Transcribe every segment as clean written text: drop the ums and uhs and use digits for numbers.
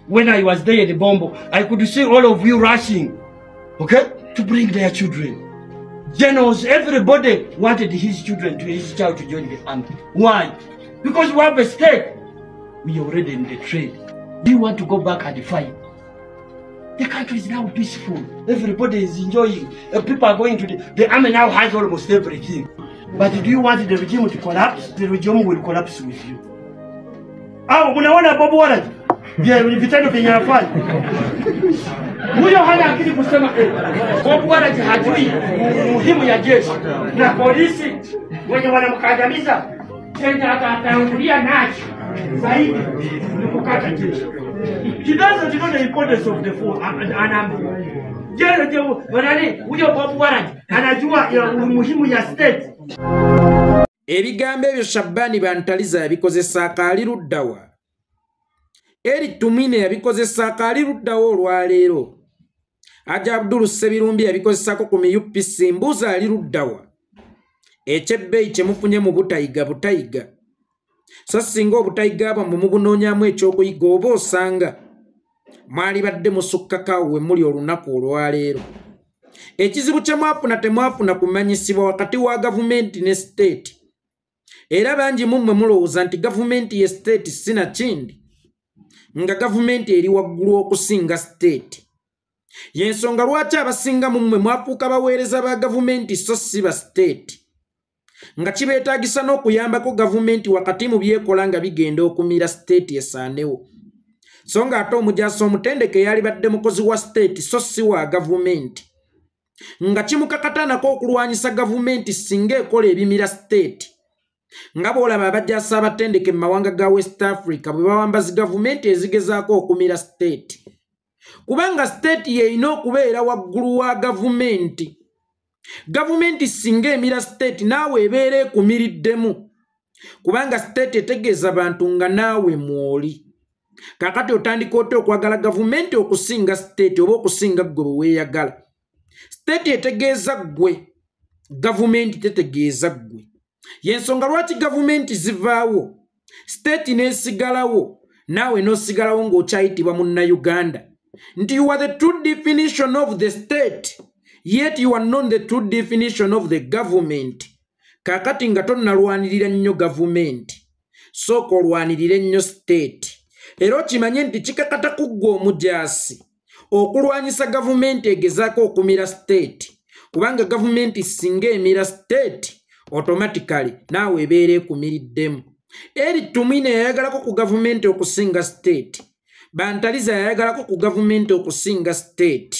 when I was there in Bombo, I could see all of you rushing, okay, to bring their children. Generals, everybody wanted his child to join the army. Why? Because we have a stake. We are already in the trade. Do you want to go back and fight? The country is now peaceful. Everybody is enjoying. People are going to the army now has almost everything. But do you want the regime to collapse? The regime will collapse with you. Unaona Bob Warren? Vitendo vyenye afanya. Huyo hana akili kusema Bob Warren hajui muhimu ya jeshi na polisi wenye wanamkandamiza. Tena ataangulia nacho zaidi ni kukata jeshi. He doesn't know the importance of the four huyo Bob Warren anajua muhimu ya state. Ebigambo ebyo Shabani Bantaliza yabikozesa akaali luddawa. Eri Tumine yabikozesa akaali luddawa olwaleero. Aja Abdul Sebirumbi yabikozesako ku UPC mbuza ali luddawa. Ekyebbeeyi kye mufunye mu butayiga. So singa obutayiga abo mubunoonyaamu ekyokuyiga oba osanga mwali badde musukkakaawo we muli olunaku olwaleero. Ekizibu kye mwafuna temwafuna kumanyisibwa wakati wa gavumenti ne state. Era bangi mummwe mulowooza nti gavumenti ye state sina kindi nga gavumenti eri waggulu okusinga state. Yensonga lwaki abasinga mummwe mwafuuka baweereza ba gavumenti so si ba state. Nga kibeetaagisa n'okuyambako gavumenti wakati mu byekola nga bigenda okumira state esaanewo. So nga ate omujaasi omutendeke yali badde mukozi wa state so si wa gavumenti. Nga kimukakatanako okulwanyisa gavumenti singa ekola ebimira state. Nga bw'olaba abajaasi abatendeke mu mawanga ga West Africa bwe bawambazi gavumenti ezigezaako okumira state. Kubanga state yeeyina okubeera waggulu wa gavumenti. Gavumenti singa emira state naawe ebeera ekumiriddemu. Kubanga state etegeeza bantu nga naawe mwoli. Kakati otandika otya okwagala gavumenti okusinga state oba okusinga ggwe bwe weeyagala. State etegeeza ggwe, gavumenti tetegeeza ggwe. Yensonga lwaki gavumenti zivaawo, state neesigalawo, naawe n'osigalawo ng'okyayitibwa Munnayuganda. Nti you are the true definition of the state, yet you are not the true definition of the government. Kakati nga tonnalwanirira nnyo gavumenti, sooka olwanirire nnyo state. Era okimanye nti kikakata ku ggwe omujaasi okulwanyisa gavumenti egezaako okumira state. Kubanga gavumenti singa emira state, automatically naawe ebeera ekumiriddemu. Eri Tumine yayagalako ku gavumenti okusinga state. Bantaliza yayagalako ku gavumenti okusinga state.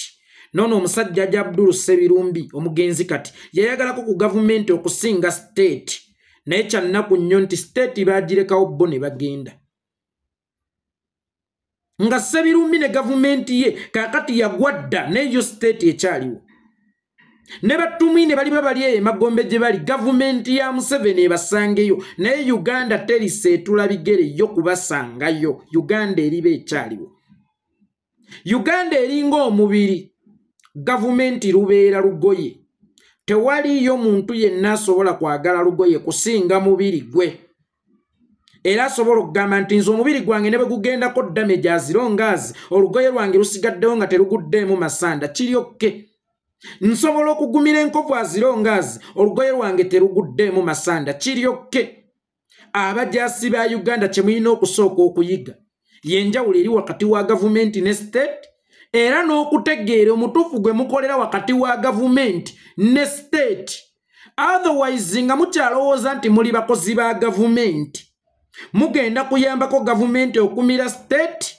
Nono omusajja Aja Abdul Sebirumbi omugenzi kati yayagalako ku gavumenti okusinga state. Naye kyannaku nnyo nti state baagirekawo bo ne bagenda. Nga Sebirumbi ne gavumenti ye kakati yagwadda n'eyo state ekyaliwo. Ne Batumine bali babali emagombe gye bali gavumenti ya Museveni ebasangeyo, naye Uganda teriseetula bigere yo kubasangayo. Uganda eriba ekyaliwo. Uganda eringa omubiri, gavumenti lubeera lugoye. Tewaliyo muntu yenna asobola kwagala lugoye kusinga mubiri gwe. Era asobola okugamba nti nze omubiri gwange ne bwe gugendako damage azirongaazi, olugoye lwange lusigaddewo nga teruguddeemu masanda, kiryokke. Nsobola okugumira enkovu azirongaazi, olugoye lwange teruguddeemu masanda, kiryokke. Abajaasi ba Uganda kye mulina okusooka okuyiga yenjawulo eri wakati wa gavumenti ne state, era n'okutegeera omutuufu gwe mukolera wakati wa gavumenti ne state. Otherwise nga mukyalowooza nti muli bakozi ba gavumenti, mugenda kuyambako gavumenti okumira state,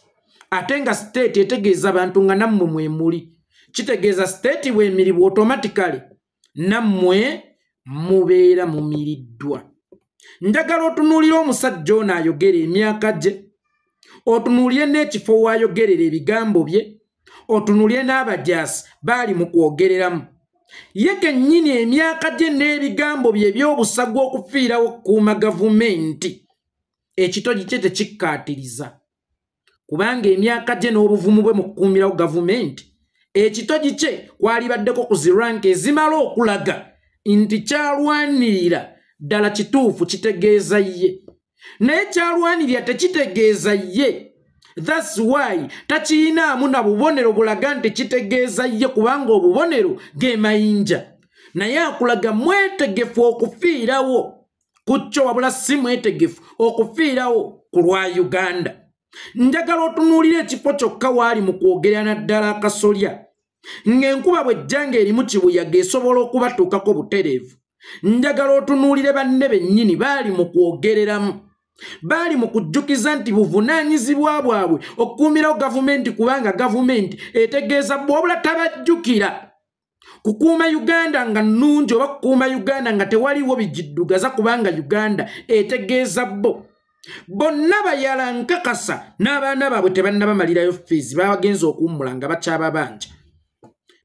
ate nga state etegeeza bantu nga nammwe mwe muli. Kitegeeza state bwemiribwa automatically nammwe mubeera mumiriddwa. Njagala otunuulira omusajja ono ayogera emyaka gye, otunuulire n'ekifo w'ayogerera ebigambo bye, otunuulire n'abajaasi baali mu kwogereramu. Ye kennyini emyaka gye n'ebigambo bye by'obusagwa okufiirawo okukuuma gavumenti, ekitogi kye tekikkaatiriza. Kubanga emyaka gye n'obuvumu bwe mu kukuumirawo gavumenti, ekitogi kye kwalibaddeko ku ziranka ezimala okulaga nti kyalwanirira ddala kituufu kitegeeza ye. Naye kyalwanirira tekitegeeza ye. That's why takiinaamu na bubonero bulaga nti kitegeeza ye kubanga obubonero ge mayinja. Naye akulaga mwetegefu okufiirawo ku kyo wabula si mwetegefu okufiirawo ku lwa Uganda. Njagala otunuulira ekifo kyokka waali mu kwogerana ddala akasolya. Ng'enkuba bw'ejjanga erimu kibuyaga esobola okubatuukako butereevu. Njagala otunuulire banne bennyini baali mu kwogereramu. Baali mu kujjukiza nti buvunaanyizibwa bwabwe okukuumirawo gavumenti kubanga gavumenti etegeeza bw'obula tabajjukira. Kukuuma Uganda nga nnungi oba kukuuma Uganda nga tewaliwo bijiddugaza kubanga Uganda etegeeza bo. Bonna bayala nkakasa n'abaana baabwe tebannabamalirayo fees bagenza okuwummula nga bakyaba banja.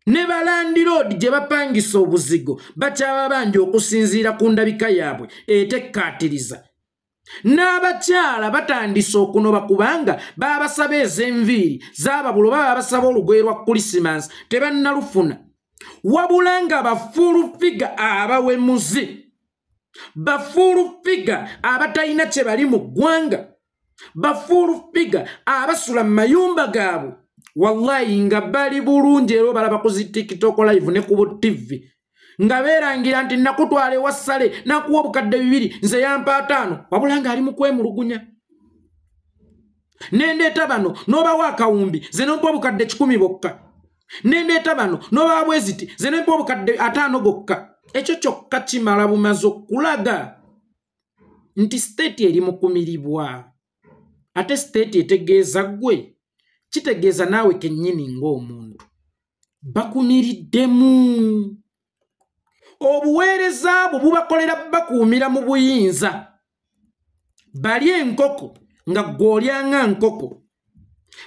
Ne balandi road gye bapangisa obuzigo bakyaba banja okusinziira ku ndabika yaabwe etekkaatiriza. N'abakyala batandise okunoba kubanga baabasaba ez'enviiri z'ababulo baba basaba olugoye lwa Christmas tebannalufuna. Wabula nga bafuulu figa abawemuzi. Bafuulu figa abatalina kye bali mu ggwanga. Bafuulu figa abasula mu mayumba gaabwe. Wallahi nga bali bulungi era balaba ku zi TikTok live ne ku TV. Nga beerangira nti nakutwala ewa ssale nakuwa obukadde 2 nze yampa 5 wabula nga ali mu kwemulugunya. Nendeeta bano n'obawa akawumbi ze nompa obukadde 10 bokka. Nendeeta bano n'obawa bweziti ze nompa obukadde 5 gokka. Ekyo kyokka kimala bumaze okulaga nti state eri mu kumiribwa. Ate state etegeeza gwe kitegeeza naawe kennyini ng'omuntu. Bakumiriddemu. Obuweereza bwo bubakolera bakuumira mu buyinza. Balye enkoko nga gw'olyanga nkoko.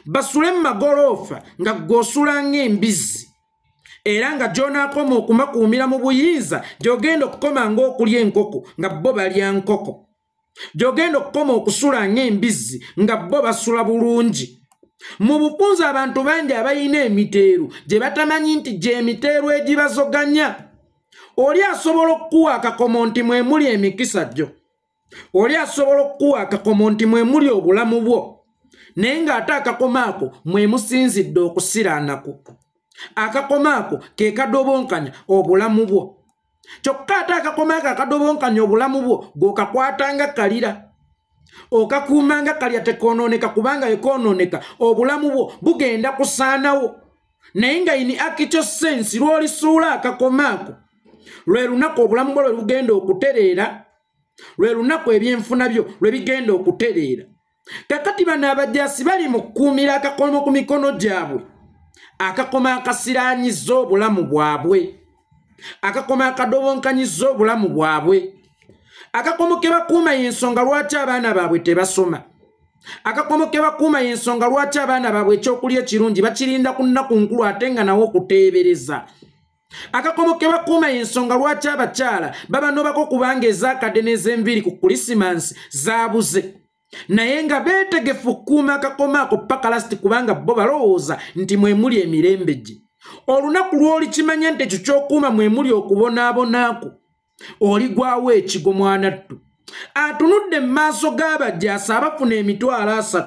Basule mu magoloofa nga gw'osula ng'embizzi. Era nga gy'onaakoma okumakuumira mu buyinza gy'ogenda okukoma ng'okulya enkoko nga bo balya nkoko. Gy'ogenda okukoma okusula ng'embizzi nga bo basula bulungi. Mu bufunza abantu bangi abayina emiteeru gye batamanyi nti gy'emiteeru egibazoganya. Oli asobola okukuwa akakomo nti mwe muli emikisa gyo. Oli asobola okukuwa akakomo nti mwe muli obulamu bwo. Naye ng'ate akakomo ako mwe musinzidde okusiraanako. Akakomo ako ke kadobonkanya obulamu bwo. Kyokka ate akakomo ako akadobonkanya obulamu bwo g'okakwatanga kalira. Okakuumanga kalya tekoononeka kubanga ekoononeka obulamu bwo bugenda kusaanawo. Naye nga ini akikyo sensi lw'olisuula akakomo ako. Lwe lunaku obulamu bwo lwe bugenda okutereera. Lwe lunaku ebyenfuna byo lwe bigenda okutereera. Kakati bano abajaasi bali mu kukuumira akakomo ku mikono gyabwe. Akakomo akasiraanyizza obulamu bwabwe. Akakomo akadobonkanyizza obulamu bwabwe. Akakomo ke bakuuma y'ensonga lwaki abaana baabwe tebasoma. Akakomo ke bakuuma y'ensonga lwaki abaana baabwe ekyokulya ekirungi bakirinda ku nnaku nkulu ate nga nawo okuteebereza. Akakomo ke bakuuma y'ensonga lwaki abakyala babanobako kubanga ezaakadde n'ez'enviiri ku Christmas zaabuze. Naye nga beetegefu okukuuma akakomo ako paka lasiti kubanga bo balowooza nti mwe muli emirembe gye. Olunaku lw'olikimanya nti ekyo ky'okuuma mwe muli okubonaabonaako. Oligwawo ekigo mwanattu. Atunudde mu maaso g'abajaasi abafuna emitwalo 3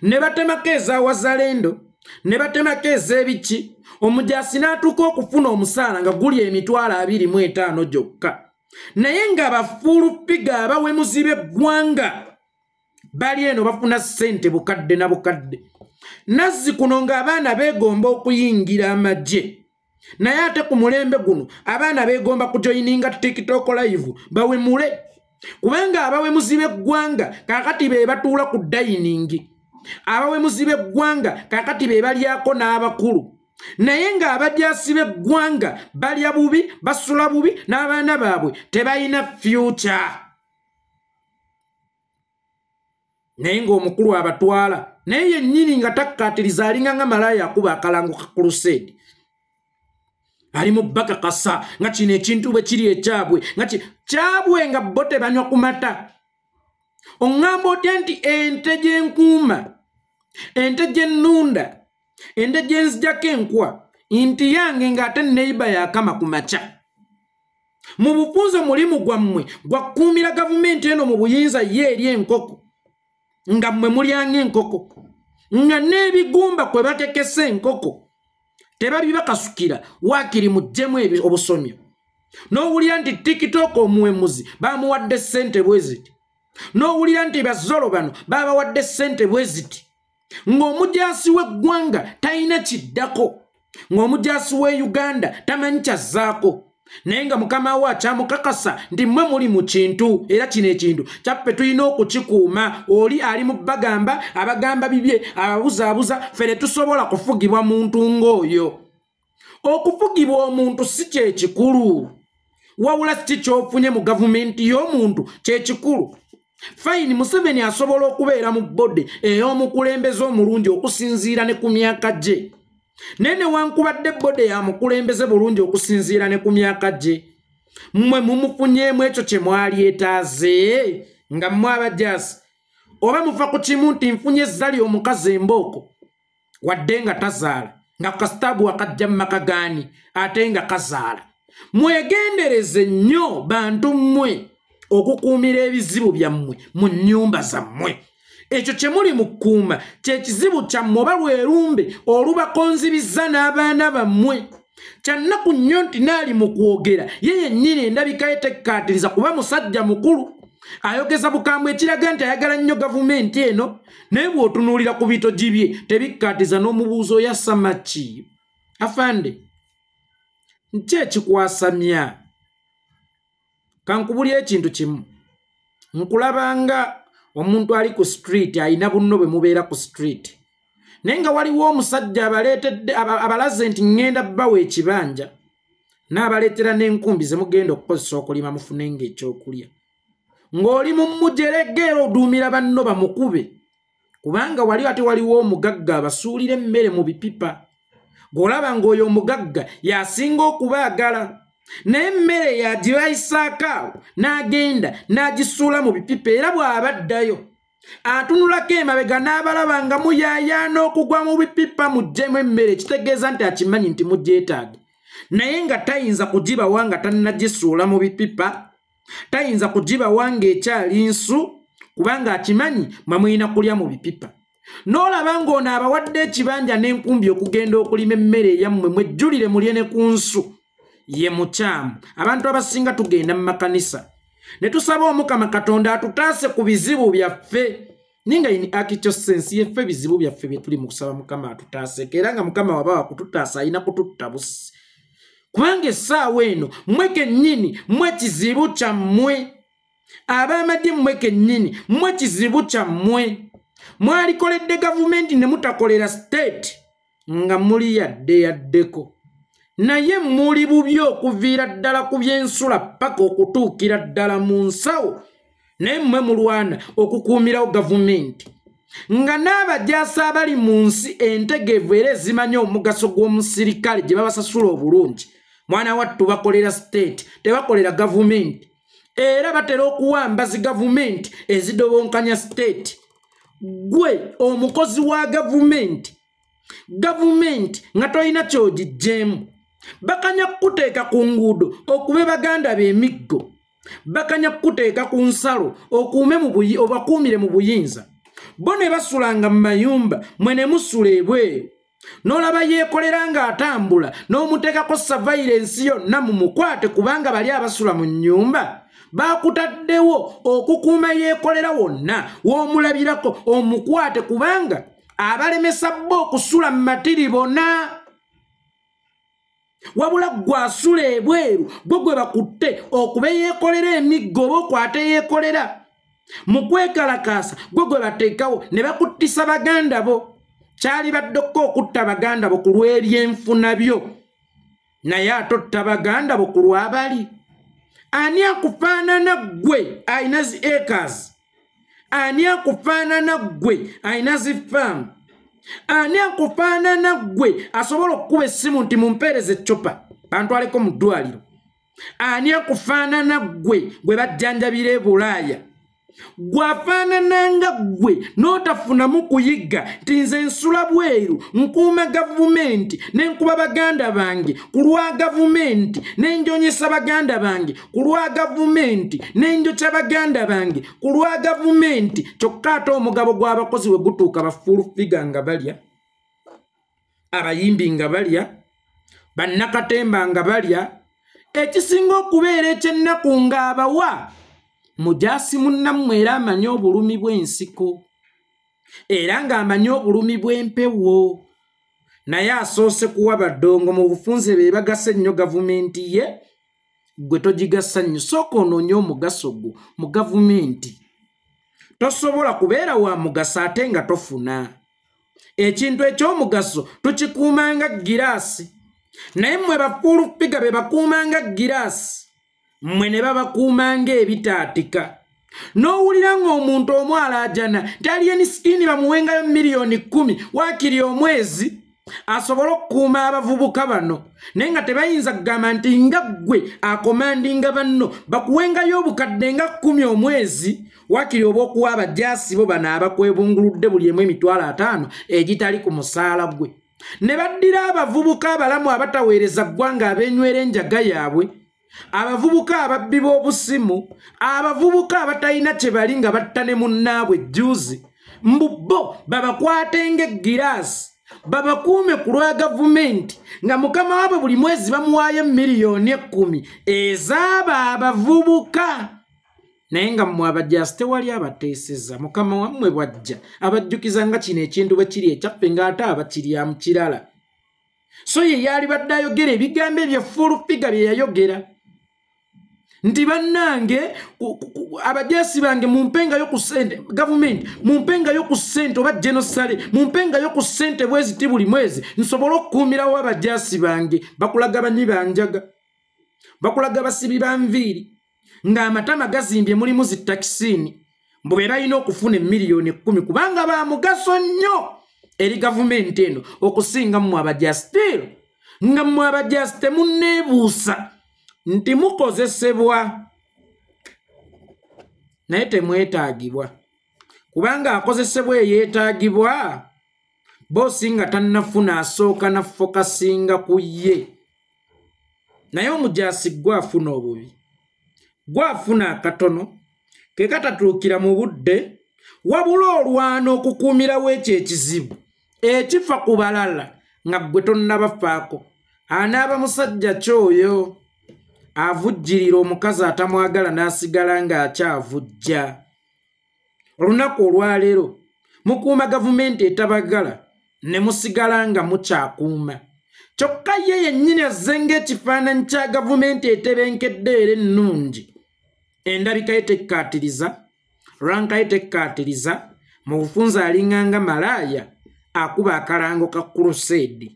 ne batemako eza Wazalendo ne batemako ez'ebiki. Omujaasi n'atuuka okufuna omusaala nga guli emitwalo 25 gyokka. Naye nga bafuulu figa abawemuzi b'eggwanga bali eno bafuna ssente bukadde na bukadde. Nazzi kuno ng'abaana beegomba okuyingira amagye. Naye ate ku mulembe guno abaana beegomba kujoyininga TikTok live bawemule. Kubanga abawemuzi b'eggwanga kaakati be batuula ku dayiningi. Abawemuzi b'eggwanga kaakati be balyako n'abakulu. Naye nga abajaasi b'eggwanga balya bubi basula bubi n'abaana baabwe tebalina future. Naye ng'omukulu abatwala naye yennyini nga takkaatiriza alinga nga malaaya akuba akalango ka crusade. Ali mu bakakasa nga kino ekintu bwe kiri ekyabwe nga kyabwe nga bo tebanywa ku mata. Oŋŋamba otya nti ente gy'enkuuma, ente gy'ennunda, ente gy'enzijako enkwa nti yange ng'ate neiba yakama ku makya. Mu bufunzo mulimu gwammwe gwa kukuumira gavumenti eno mu buyinza ye eri enkoko nga mmwe mulyanga enkoko. nga n'ebigumba kwe bakekesa enkoko tebabibakasukira waakiri muggyemu obusomyo n'owulira nti TikTok omuwemuzi bamuwadde ssente bwe ziti n'owulira nti bazolo bano babawadde ssente bwe ziti ng'omujaasi w'eggwanga talina kiddako ng'omujaasi w'e Uganda tamanyi kyazzaako naye nga mukama we akyamukakasa nti mmwe muli mu kintu era kino ekintu kyappe tulina okukikuuma oli ali mu bagamba abagamba bibye ababuzaabuza ffe ne tusobola kufugibwa muntu ng'oyo okufugibwa omuntu si kyekikulu wawula kiki kyofunye mu gavumenti y'omuntu kyekikulu fayini Museveni asobola okubeera mu bode ey'omukulembeze omulungi okusinziira ne ku myaka gye nene wankubadde bode ya mukulembeze bulungi okusinziira ne ku myaka gye mmwe mumufunyeemu ekyo kye mwalyeetaaze nga mmwe abajaasi oba mufa ku kimu nti nfunye ezzali omukazi embooko wadde nga tazaala nga kasitaabu wakajja mu maka gaani ate nga kazaala mwegendereze nnyo bantu mmwe okukuumira ebizibu byammwe mu nnyumba zammwe ekyo kye muli mu kkuuma kye kizibu kyammwe oba lwerumbe olubakonzibizza n'abaana bammwe kyannaku nnyo nti naali mu kwogera ye yennyini endabika ye tekkaatiriza kuba musajja mukulu ayogeza bukambwe ekiraga nti ayagala nnyo gavumenti eno naye bw'otunuulira ku bitogi bye tebikkaatiza n'omubuuzo yassa maki afande nki ekikwasamya kankubulya ekintu kimu nkulabanga omuntu ali ku street ayina bunno bwe mubeera ku street naye nga waliwo omusajja abaleetedde abalaze nti ŋŋenda bbawa ekibanja n'abaleetera n'enkumbi ze mugenda okukozesa okulima mufunenga ekyokulya ng'oli mu mujeregeera oduumira banno bamukube kubanga wali ate waliwo omugagga abasuulira emmere mu bipipa ng'olaba ng'oyo omugagga yasinga okubaagala naye emmere yagibayisaako awo n'agenda n'agisuula mu bipipa era bw'abaddayo atunulako emabega n'abalaba nga muyaayaana okugwa mu bipipa muggyemu emmere kitegeeza nti akimanyi nti mugyetaaga naye nga tayinza kugibawa nga tannagisuula mu bipipa tayinza kugibawa ng'ekyali nsu kubanga akimanyi mwamulina kulya mu bipipa n'olaba ng'ono abawadde ekibanja n'enkumbi okugenda okulima emmere eyammwe mwejjulire mulye ne ku nsu ye mukyamu abantu abasinga tugenda mu makanisa ne tusaba omukama katonda atutaase ku bizibu byaffe ninga ini akityo sensi yeffe bizibu byaffe bye tuli mu kusaba mukama atutaaseko era nga mukama waba wakututaasa alina kututta busi kubanga essaawa eno mmwe kennyini mmwe kizibu kyammwe ab'amagye mmwe kennyini mmwe kizibu kyammwe mwalikoledde gavumenti ne mutakolera state nga muli yaddeko naye muli bubi okuviira ddala ku byensula paka okutuukira ddala mu nsawo naye mmwe mulwana okukuumirawo gavumenti nga n'abajaasi abali mu nsi entegeevu era ezimanya omugaso gw'omusirikale gye babasasula obulungi mwana wattu bakolera state tebakolera gavumenti era batera okuwamba zi gavumenti ezidobonkanya state gwe omukozi wa gavumenti nga tolina ky'ogiggyemu bakanya kuteeka ku nguudo okube baganda b'emiggo bakanya kuteeka ku nsalo obakuumire mu buyinza bo ne basulanga mu mayumba mwe ne musula ebweru n'olaba yeekolera ng'atambula n'omuteekako surveillance yonna mu mukwate kubanga bali abasula mu nnyumba baakutaddewo okukuuma yeekolera wonna w'omulabirako omukwate kubanga abalemesa bo okusula mu matiri bonna wabula gwasula ebweru gwe bakutte okuba yeekolera emiggo oba okwate yeekolera mu kwekalakaasa gwe bateekawo ne bakuttisa baganda bo kyali baddeko okutta baganda bo ku lw'ebyenfuna byo naye atotta baganda bo ku lw'abali ani akufaanana gwe ayina zi acres ani akufaanana gwe ayina zi faamu ani akufaanana gwe asobola okukuba essimu nti mumpeereze eccupa bantwaleko mu ddwaliro ani akufaanana gwe bajjanjabira e Bulaaya gwafaanananga gwe n'otafunamu kuyiga nti nze nsula bweru nkuuma gavumenti n'enkuba baganda bange ku lwa gavumenti n'enjonyesa baganda bange ku lwa gavumenti n'enjokya baganda bange ku lwa gavumenti kyokka ate omugabo gw'abakozi we gutuuka bafuulufiga nga balya abayimbi nga balya bannakatemba nga balya ekisinga okubeera ekyennaku ng'abawa mujaasi munnammwe era amanyi obulumi bw'ensiko era ng'amanyi obulumi bw'empewo naye asoose kuwa baddongo mu bufunze be bagasa ennyo gavumenti ye gwe togigasa nnyo sooka onoonye omugaso gwo mu gavumenti tosobola kubeera wa mugaso ate nga tofuna ekintu eky'omugaso tukikuumanga giraasi naye mmwe bafuulufiga be bakuumanga giraasi mmwe ne babakuumanga ebitaatika n'owulira ng'omuntu omwalaajana taliye ni sikini bamuwengayo miliyoni 10 waakiri omwezi asobola okukuuma abavubuka bano naye nga tebayinza kugamba nti nga ggwe akomandinga banno bakuwengayo obukadde nga 10 omwezi waakiri oba okuwa abajaasi bo bano abakwebunguludde buli emu 5,000 egitali ku musaala gwe ne baddira abavubuka abalamu abataweereza ggwanga abeenywera enjaga yaabwe abavubuka ababbi b'obusimu abavubuka abatalina kye bali nga batta ne munnaabwe juzi mbubbo babakwatenga egiraasi babakuume ku lwa gavumenti nga mukama waabwe buli mwezi bamuwaayo miliyoni 10 ezaaba abavubuka naye nga mmwe abajaasi tewali abateeseza mukama wammwe bwajja abajjukiza nga kino ekintu bwe kiri ekyaffe ng'ate abakiryamu kirala so ye yali badde ayogera ebigambo ebyo fuulufiga bye yayogera nti bannange abajaasi bange mumpengayo ku ssente gavumenti mumpengayo ku ssente oba genosale mumpengayo ku ssente bweziti buli mwezi nsobole okukuumirawo abajaasi bange bakulaga banyi banjaga bakulaga basibi banviiri ng'amatama gazimbye mulimu zitakisiini mbu be balina okufuna miliyoni 10 kubanga ba mugaso nnyo eri gavumenti eno okusinga mmwe abajaasi nga mmwe abajaasi temunneebuusa nti mukozesebwa naye temwetaagibwa kubanga akozesebwa eyeetaagibwa boosi nga tannafuna asooka nafokasinga ku ye naye omujaasi gwafuna obubi gwafuna akatono ke katatuukira mu budde wabula olwana okukuumirawo ekyo ekizibu ekifa ku balala nga ggwe tonnabafaako anaaba musajja kyoyo avujjirira omukazi atamwagala n'asigala ng'akyavujja olunaku olwaleero mukuuma gavumenti etabagala ne musigala nga mukyakuuma kyokka ye yennyini azze ng'ekifaananyi kya gavumenti etebenkedde era ennungi endabika ye tekkaatiriza ranka ye tekkaatiriza mu bufunza alinganga malaaya akuba akalango ka kuruseedi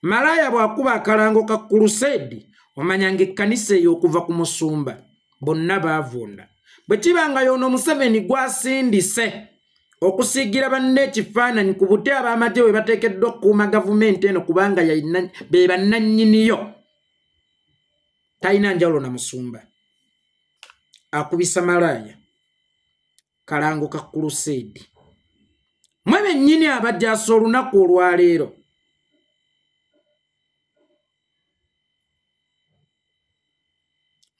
malaaya bw'akuba akalango ka kuruseedi omanyanga ekkanisa eyo okuva ku musumba bonna baavunda bwe kibanga y'ono Museveni gwasindise okusiigira banne ekifaananyi ku buti ab'amagye bwe bateekeddwa okukuuma gavumenti eno kubanga be bannannyiniyo talina njawulo na musumba akubisa malaaya kalango ka kuruseedi mwe bennyini abajaasi olunaku olwaleero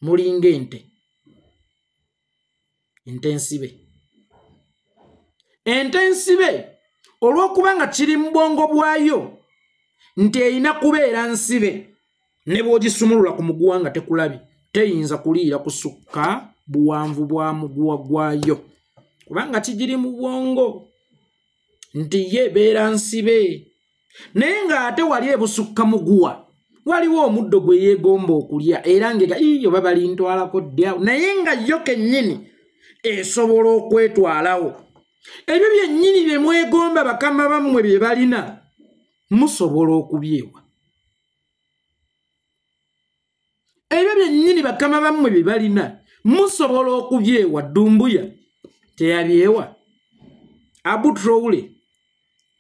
mulinga ente ensibe olw'okuba nga kiri mu bwongo bwayo nti erina kubeera nsibe ne bw'ogisumulula ku muguwa nga tekulabi teyinza kuliira kusukka buwanvu bwa muguwa gwayo kubanga kigiri mu bwongo nti ye ebeera nsibe naye ng'ate wali ebusukka muguwa waliwo omuddo gwe yeegomba okulya era ng'ega iyo babalintwalako ddyawo naye nga yo kennyini esobola okwetwalawo ebyo byennyini bye mwegomba bakama bammwe bye balina musobola okubyewa ebyo byennyini bakama bammwe bye balina musobola okubyewa Dumbuya teyabyewa Abu Traore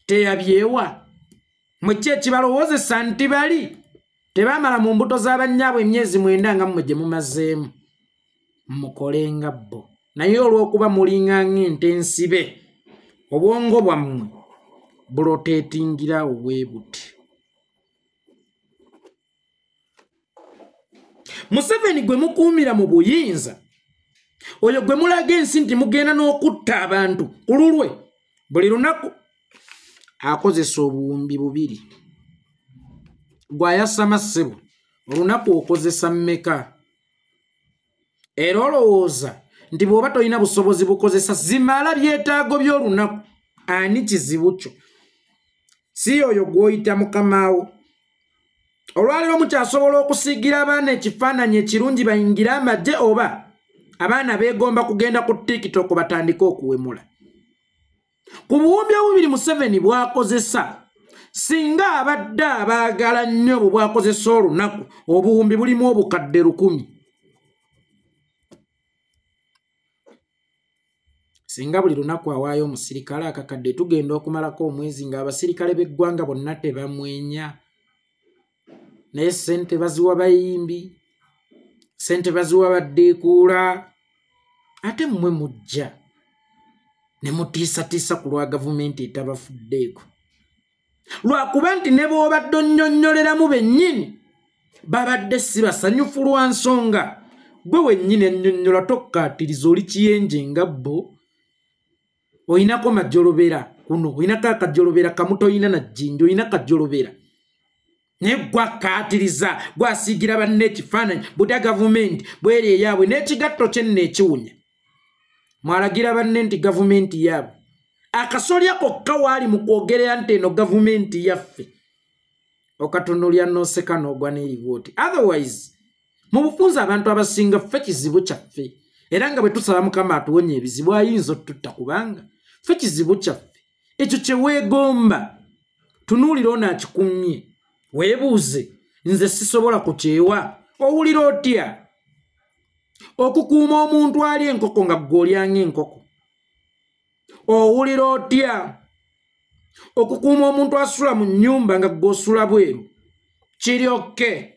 teyabyewa mwe ki ekibalowoozesa nti bali tebamala mu mbuto z'abannyaabwe emyezi 9 nga mmwe gye mumazeemu mukolenga bo naye olw'okuba mulinga ng'ente ensibe obwongo bwammwe buroteetingira obwe buti. Museveni gwe mukuumira mu buyinza oyo gwe mulaga ensi nti mugenda n'okutta abantu ku lulwe buli lunaku akozesa obuwumbi bubiri. Gw'ayasama ssebo olunaku okozesa mmeka? Era olowooza nti bw'oba tolina busobozi bukozesa zimala byetaago by'olunaku. Ani kizibu kyo? Si oyo gw'oyita mukamaawo. Olwaliro mukyasobola okusiigira abaana ekifaananyi ekirungi bayingire amagye oba abaana beegomba kugenda ku TikTok batandike okuwemula? Ku buwumbi obubiri Museveni bw'akozesa, singa abadde abaagala nnyo bwe bw'akozesa olunaku obuwumbi bulimu obukadde 1000. Singa buli lunaku awaayo omusirikale akakadde tugenda okumalako omwezi ng'abasirikale b'eggwanga bonna tebamwenya. Naye ssente baziwa bayimbi, ssente baziwa baddeekuula, ate mmwe mujja ne mutiisatiisa ku lwa gavumenti etabafuddeeko. Lwakuba nti ne bw'obadde onnyonnyoleramu bennyini babadde si basanyufu lwa nsonga gwe wennyini ennyonnyola tokkaatiriza oli kiyenje nga bo. Oyinako majjolobera kuno, oyinako akajjolobera kamu toyina na jjinja, oyina kajjolobera. Naye gwakkaatiriza gwasiigira banne ekifaananyi butya gavumenti bweri eyaabwe n'ekigatto kye nno ekiwunya. Mwalagira banne nti gavumenti yaabwe. Akasolya kokka waali mu kwogerera nti eno gavumenti yaffe. Okatunulya n'oseka n'ogwa n'eribooti. Otherwise, mu bufunze abantu abasinga ffe kizibu kyaffe. Era nga bwe tusaba Mukama atuwonye ebizibu ayinza otutta kubanga ffe kizibu kyaffe. Ekyo kye weegomba. Tunuulira ono akikumye. Weebuuze, nze sisobola kukyewa. Owulira otya? Okukuuma omuntu ali enkoko nga gw'olyanga enkoko. Owulira otya? Okukuuma omuntu asula mu nnyumba nga gw'osula bweru. Kiryokke.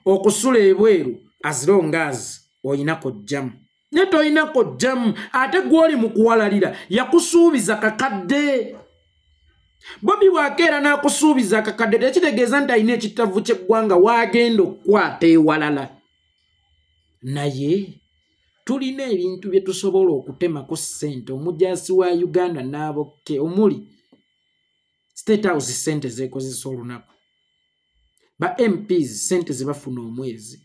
Okusula ebweru as long as oyina kojjamu. Ne toyina kojjamu ate gw'oli mu kuwalalira yakusuubiza kakadde. Bobi bw'akeera n'akusuubiza akakadde tekitegeeza nti alina ekitavu ky'eggwanga waagenda okukwata ewalala. Naye tulina ebintu bye tusobola okutemako ssente. Omujaasi wa Uganda n'abokke omuli State House ssente zeekozesa olunaku, ba MPs ssente ze bafuna omwezi,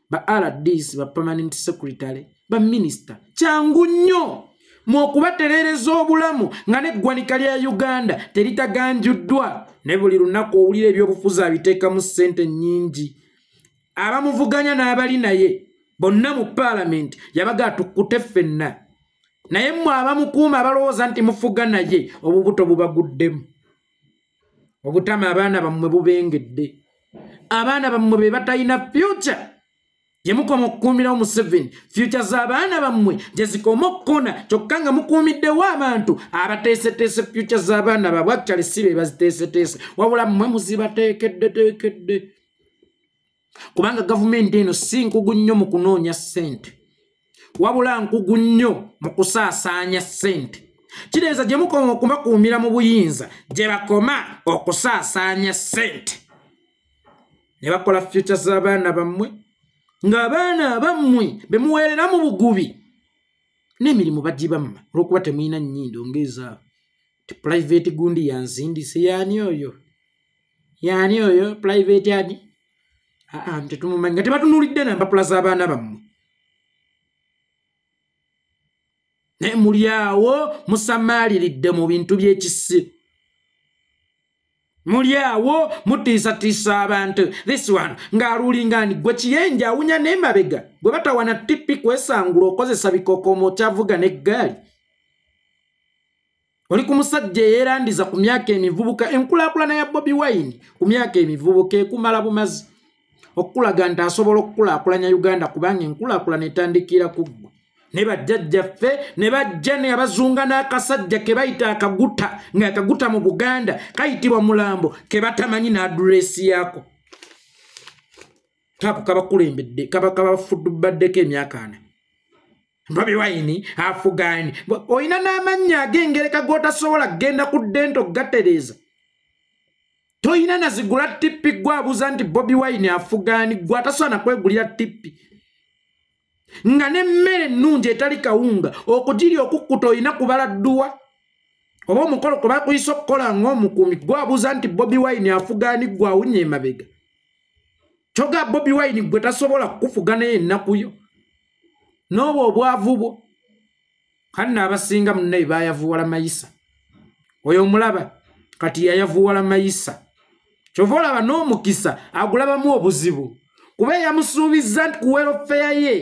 ba RDs ba permanent secretary, ba minister. Kyangu nnyo mu okubatereereza obulamu nga n'eggwanika lya Uganda teritaganjuddwa. Ne buli lunaku owulira ebyobufuzi abiteekamu ssente nnyingi. Abamuvuganya n'abali naye bonna mu parliament yabaga tukkute ffenna. Naye mmwe abamukuuma abalowooza nti mufuga naye obubuto bubaguddemu. Obutama abaana bammwe bubengedde. Abaana bammwe be batalina future. Gye mukoma okukuumirawo Museveni, future z'abaana bammwe gye zikoma okukona kyokka nga mukuumiddewo abantu abateeseteese future z'abaana baabwe. Actually si be baziteeseteese wabula mmwe muzibateekeddeteekedde. Kubanga gavumenti eno si nkugu nnyo mu kunoonya ssente, wabula nkugu nnyo mu kusaasaanya ssente. Kireeza gye mukoma okubakuumira mu buyinza gye bakoma okusaasaanya ssente. Ne bakola future z'abaana bammwe ng'abaana abammwe be muweerera mu bugubi n'emirimu bagibamma olw'okuba temulina nnyindo ng'ezaabo. Ti private gundi yanzindise yaani oyo? Yaani oyo private ani? Tetumumanyi nga tebatunuulidde n'empapula z'abaana bammwe. Naye muli awo musamaaliridde mu bintu by'ekisiru. Muli awo mutiisatiisa abantu. This one ng'aluulinga ni gwe kiyenje awunya n'emabega gwe batawana tipi kwesangula okozesa bikokoomo kyavuga n'eggaali. Oli ku musajja eyeerandiza ku myaka emivubuka. Enkulaakulana ya Bobi Wine ku myaka emivubuka ekumala bumazi okulaga nti asobola okukulaakulanya Uganda kubanga enkulaakulana etandikira ku ggwe. Ne bajjajjaffe ne bajja ne abazunga n'akasajja ke bayita akaguta ng'akaguta mu Buganda kayitibwa mulambo ke batamanyi n'aduresi yaako. Kaako kabakulembedde kabafudubaddeko emyaka 4. Bobi Wine afugani oyina n'amannya agengereka gotasobola genda ku dento gatereza toyina nazigula tipi gwabuza nti Bobi Wine afugani gwatasobola kwegulira tipi nga nemmere nnungi etali kawunga okugiri okukkuta oyina kubala dduwa oba omukolo kuba kuyisa okukola ng'omukumi gwabuza nti Bobi Wine afugani gwawunya emabega kyoga Bobi Wine gwe tasobola kukufuga naye ennakuyo n'obwo obwavu bwo kati abasinga munnaye bayavuwala mayisa oyo omulaba kati yayavuwala mayisa kyova olaba n'omukisa agulabamu obuzibu kuba eyamusuubiza nti kuwero feya ye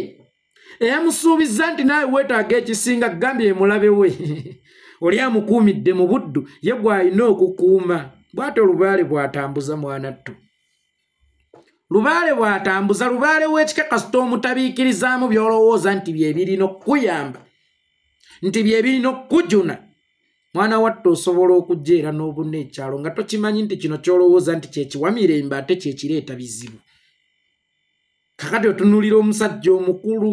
eyamusuubiza nti naawe weetaaga ekisinga gambye emulabe we oli amukuumidde mu buddu ye gw'alina okukuuma bw'ate olubaale bw'atambuza mwanattu lubaale bw'atambuza lubaale w'ekikakasita omutabiikirizaamu by'olowooza nti bye birina okukuyamba nti bye birina okukujuna mwana watte osobola okujja era n'obunna ekyalo nga tokimanyi nti kino ky'olowooza nti kyekiwa mirembe ate kyekireeta bizibu kakati otunuulira omusajja omukulu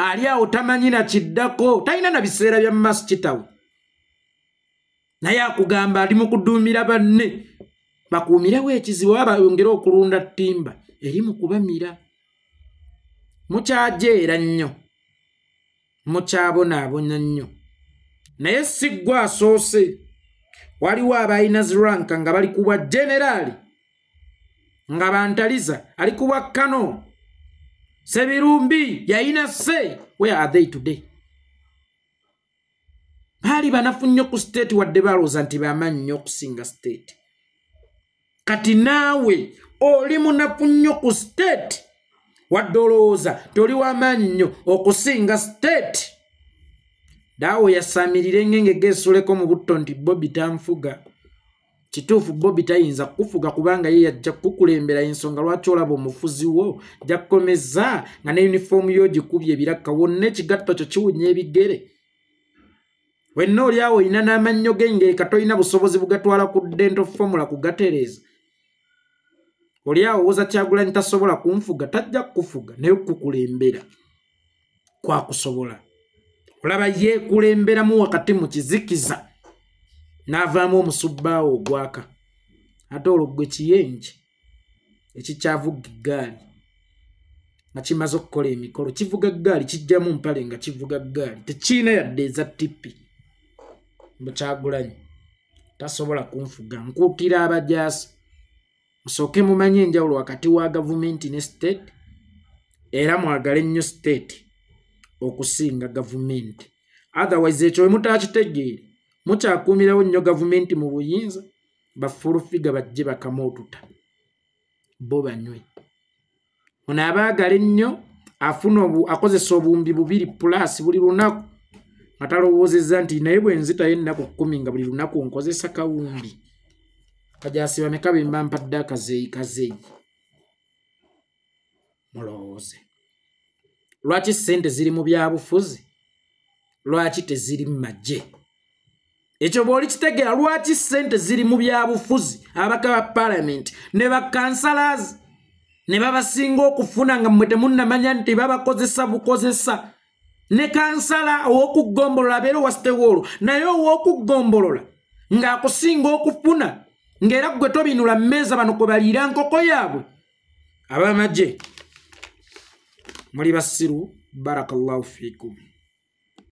ali awo tamanyi na kiddako talina na biseera bya maaso kitawe naye akugamba ali mu kuduumira banne bakuumirewo ekizibu oba bayongere okulunda ttimba eri mu kubamira mukyajeera nnyo mukyabonaabonya nnyo naye si ggwe asoose waliwo abalina ziranka nga bali ku bwa generaali nga bantaliza ali ku bwa kano Sebirumbi yayina se where are they today baali banafu nnyo ku state wadde balowooza nti bamanyi nnyo okusinga state kati naawe oli munafu nnyo ku state wadde olowooza toli w'amaanyi nnyo okusinga state daawe yasamirire ngenge geesuleko mu butto nti Bobi tanfuga kituufu Bobi tayinza kukufuga kubanga ye yajja kukulembera ensonga lwaki olaba omufuzi wo jakkomeza nga ne uniform yo gikubye ebiraka wonna ekigatto kyo kiwunya ebigere wenna oli awo olina n'amannyo gengeri toyina busobozi bugatwala ku dental formula kugatereeza oli awo woza Kyagulanyi tasobola kunfuga tajja kukufuga naye okukulembera kwakusobola olaba yeekulemberamu wakati mu kizikiza n'avaamu omusubbaawo ogwaka ate olwo ggwe kiyenje ekikyavuga eggaali nga kimaze okukola emikolo kivuga ggaali kijjamu mpale nga kivuga ggaali tekiina yadde eza tipi mbu Kyagulanyi tasobola kunfuga nkuutira abajaasi musooke mumanye enjawulo wakati wa gavumenti ne state era mwagale ennyo state okusinga gavumenti otherwise ekyo mutaakitegeere mukyakuumirawo nnyo gavumenti mu buyinza bafulufiga bajje bakamootuta bo banywe ono abaagala ennyo afuna akozesa obuwumbi 2 plus buli lunaku nga talowoozezza nti naye bwe nzitayo ennaku 10 nga buli lunaku nkozesa kawumbi kajaasi bameka be mba mpadde akazeeyi mulowooze lwaki ssente ziri mu byabufuzi lwaki teziri mu magye ekyo bw'oli kitegeera lwaki ssente ziri mu byabufuzi abaka ba parliament ne bakansalazi ne babasinga okufuna nga mmwe temunnamanya nti babakozesa bukozesa ne kansala ow'okugombolola abeera owasitewolo naye ow'okugombolola ng'akusinga okufuna ng'era ggwe tobinula mmeeza bano kwe baliira nkoko yaabwe abamagye muli basiru barakallahu fiikum